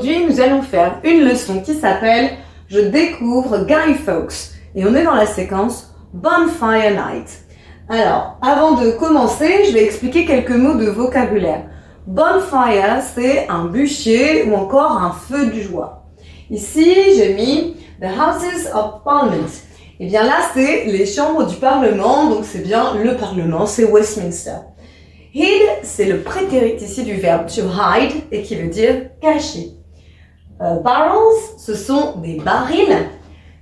aujourd'hui, nous allons faire une leçon qui s'appelle « Je découvre Guy Fawkes » et on est dans la séquence « Bonfire Night ». Alors, avant de commencer, je vais expliquer quelques mots de vocabulaire. Bonfire, c'est un bûcher ou encore un feu de joie. Ici, j'ai mis « The Houses of Parliament ». Et bien là, c'est les chambres du Parlement, donc c'est bien le Parlement, c'est Westminster. Hid, c'est le prétérit ici du verbe to hide et qui veut dire cacher. Barrels, ce sont des barils.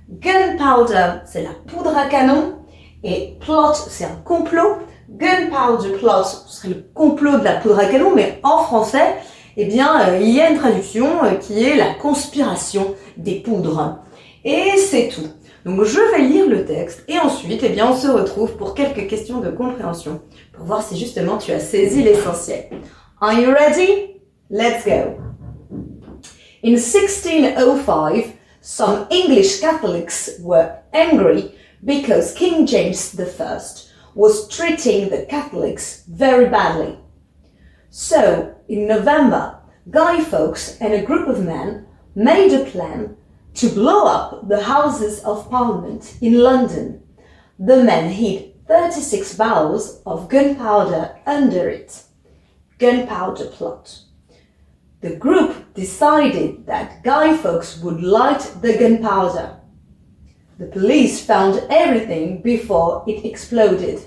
Gunpowder, c'est la poudre à canon. Et plot, c'est un complot. Gunpowder plot, ce serait le complot de la poudre à canon, mais en français, eh bien, il y a une traduction qui est la conspiration des poudres. Et c'est tout. Donc je vais lire le texte et ensuite, eh bien, on se retrouve pour quelques questions de compréhension pour voir si justement tu as saisi l'essentiel. Are you ready? Let's go. In 1605, some English Catholics were angry because King James I was treating the Catholics very badly. So, in November, Guy Fawkes and a group of men made a plan to blow up the Houses of Parliament in London. The men hid 36 barrels of gunpowder under it. Gunpowder plot. The group decided that Guy Fawkes would light the gunpowder. The police found everything before it exploded.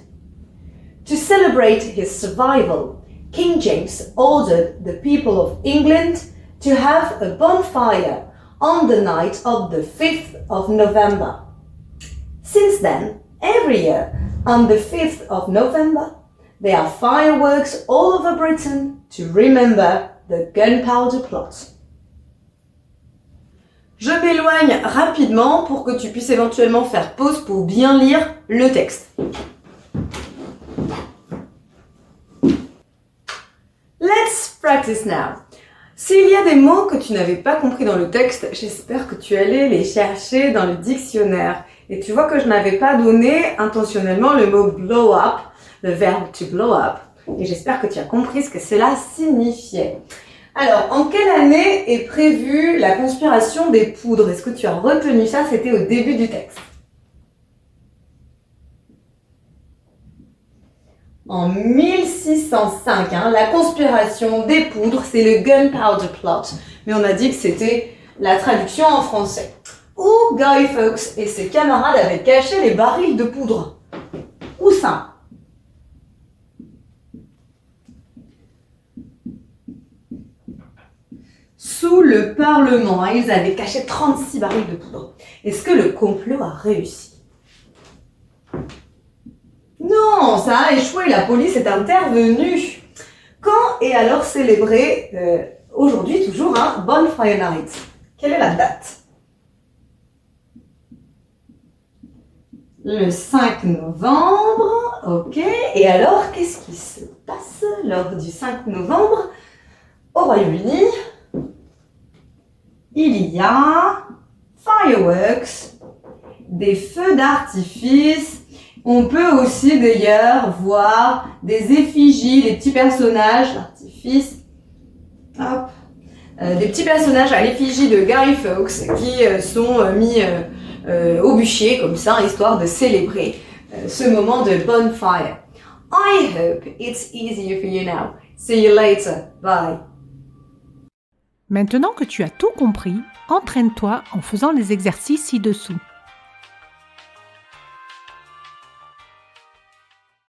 To celebrate his survival, King James ordered the people of England to have a bonfire on the night of the 5th of November. Since then, every year, on the 5th of November, there are fireworks all over Britain to remember the gunpowder plot. Je m'éloigne rapidement pour que tu puisses éventuellement faire pause pour bien lire le texte. Let's practice now. S'il y a des mots que tu n'avais pas compris dans le texte, j'espère que tu allais les chercher dans le dictionnaire. Et tu vois que je n'avais pas donné intentionnellement le mot blow up, le verbe to blow up. Et j'espère que tu as compris ce que cela signifiait. Alors, en quelle année est prévue la conspiration des poudres? Est-ce que tu as retenu ça? C'était au début du texte. En 1605, la conspiration des poudres, c'est le Gunpowder Plot. Mais on a dit que c'était la traduction en français. Où Guy Fawkes et ses camarades avaient caché les barils de poudre. Où ça? Sous le Parlement. Ils avaient caché 36 barils de poudre. Est-ce que le complot a réussi? Non, ça a échoué, la police est intervenue. Quand est alors célébré aujourd'hui toujours un Bonfire Night? Quelle est la date? Le 5 novembre, ok. Et alors, qu'est-ce qui se passe lors du 5 novembre au Royaume-Uni? Il y a fireworks, des feux d'artifice. On peut aussi d'ailleurs voir des effigies, des petits personnages d'artifice. Hop. Des petits personnages à l'effigie de Guy Fawkes qui sont mis au bûcher comme ça, histoire de célébrer ce moment de bonfire. I hope it's easier for you now. See you later. Bye. Maintenant que tu as tout compris, entraîne-toi en faisant les exercices ci-dessous.